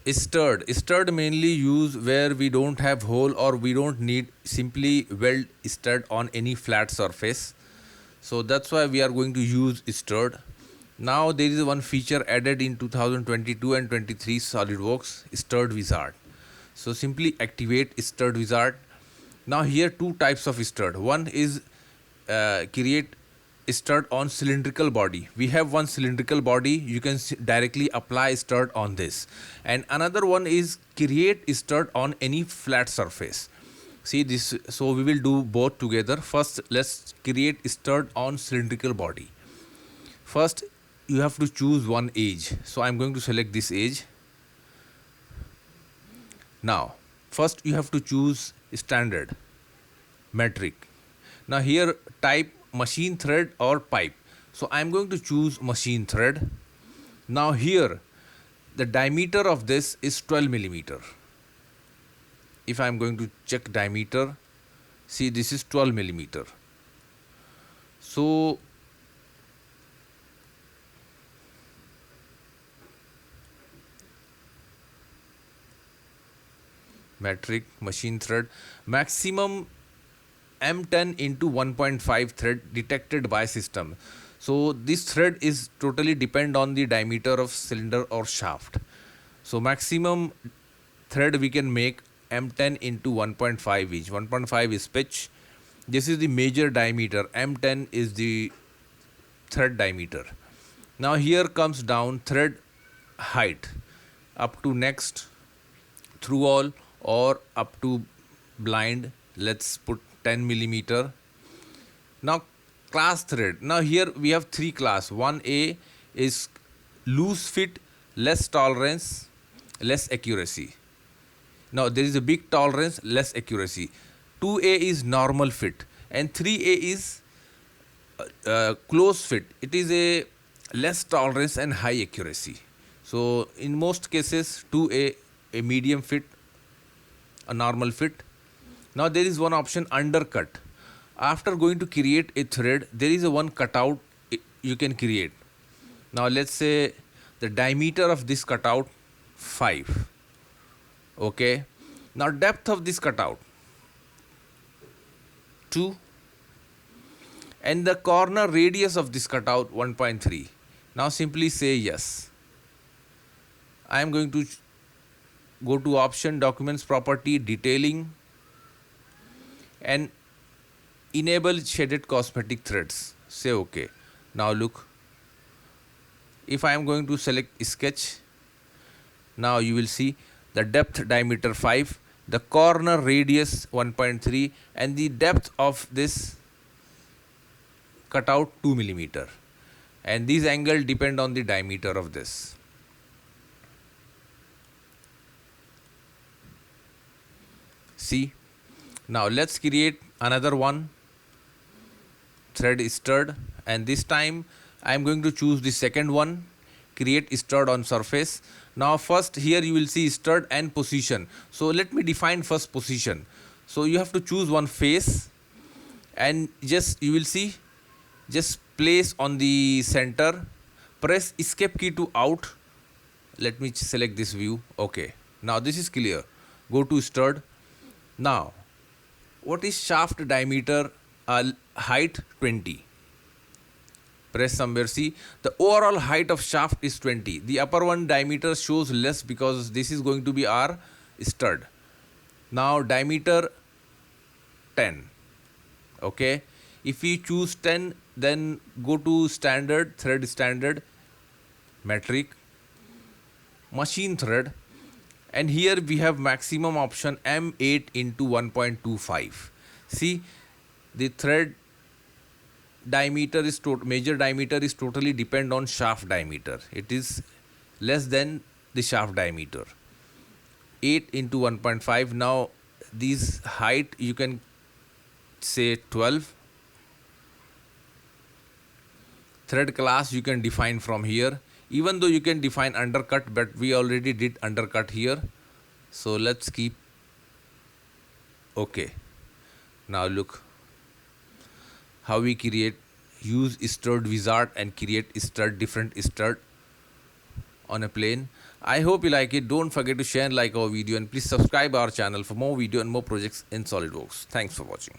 Stud mainly use where we don't have hole or we don't need simply weld stud on any flat surface. So that's why we are going to use stud. Now there is one feature added in 2022 and 23 SolidWorks, stud wizard. So simply activate stud wizard. Now here two types of stud. One is create stud on cylindrical body. We have one cylindrical body, you can directly apply stud on this, and another one is create stud on any flat surface. See this, so we will do both together. First let's create stud on cylindrical body. First you have to choose one edge, so I'm going to select this edge. Now first you have to choose standard, metric. Now here type machine thread or pipe. So I am going to choose machine thread. Now here the diameter of this is 12 millimeter. If I am going to check diameter, see this is 12 millimeter. So metric machine thread, maximum M10 into 1.5 thread detected by system. So this thread is totally depend on the diameter of cylinder or shaft. So maximum thread we can make M10 into 1.5 each. 1.5 is pitch. This is the major diameter. M10 is the thread diameter. Now here comes down thread height up to next, through all, or up to blind. Let's put 10 millimeter. Now class thread. Now here we have three class. 1A is loose fit, less tolerance, less accuracy. Now there is a big tolerance, less accuracy. 2A is normal fit, and 3A is close fit. It is a less tolerance and high accuracy. So in most cases 2A a medium fit, a normal fit. Now there is one option, undercut. After going to create a thread, there is a one cutout you can create. Now let's say the diameter of this cutout 5. Okay. Now depth of this cutout 2, and the corner radius of this cutout 1.3. Now simply say yes. I am going to go to option, documents, property, detailing, and enable shaded cosmetic threads. Say OK. Now look, if I am going to select sketch, now you will see the depth diameter 5, the corner radius 1.3, and the depth of this cutout 2 millimeter, and these angle depend on the diameter of this. See, now let's create another one, thread stud, and this time I am going to choose the second one, create stud on surface. Now first here you will see stud and position. So let me define first position. So you have to choose one face, and just you will see, just place on the center, press escape key to out. Let me select this view. Okay, now this is clear. Go to stud. Now what is shaft diameter? Height 20. Press somewhere, see the overall height of shaft is 20. The upper one diameter shows less because this is going to be our stud. Now diameter 10. Okay, if we choose 10, then go to standard, thread standard, metric, machine thread, and here we have maximum option M8 into 1.25. See, the thread diameter is major diameter is totally depend on shaft diameter. It is less than the shaft diameter. 8 into 1.5. Now this height you can say 12. Thread class you can define from here, even though you can define undercut, but we already did undercut here, so let's keep OK. Now look how we create, use stud wizard and create stud, different stud on a plane. I hope you like it. Don't forget to share and like our video, and please subscribe our channel for more video and more projects in SolidWorks. Thanks for watching.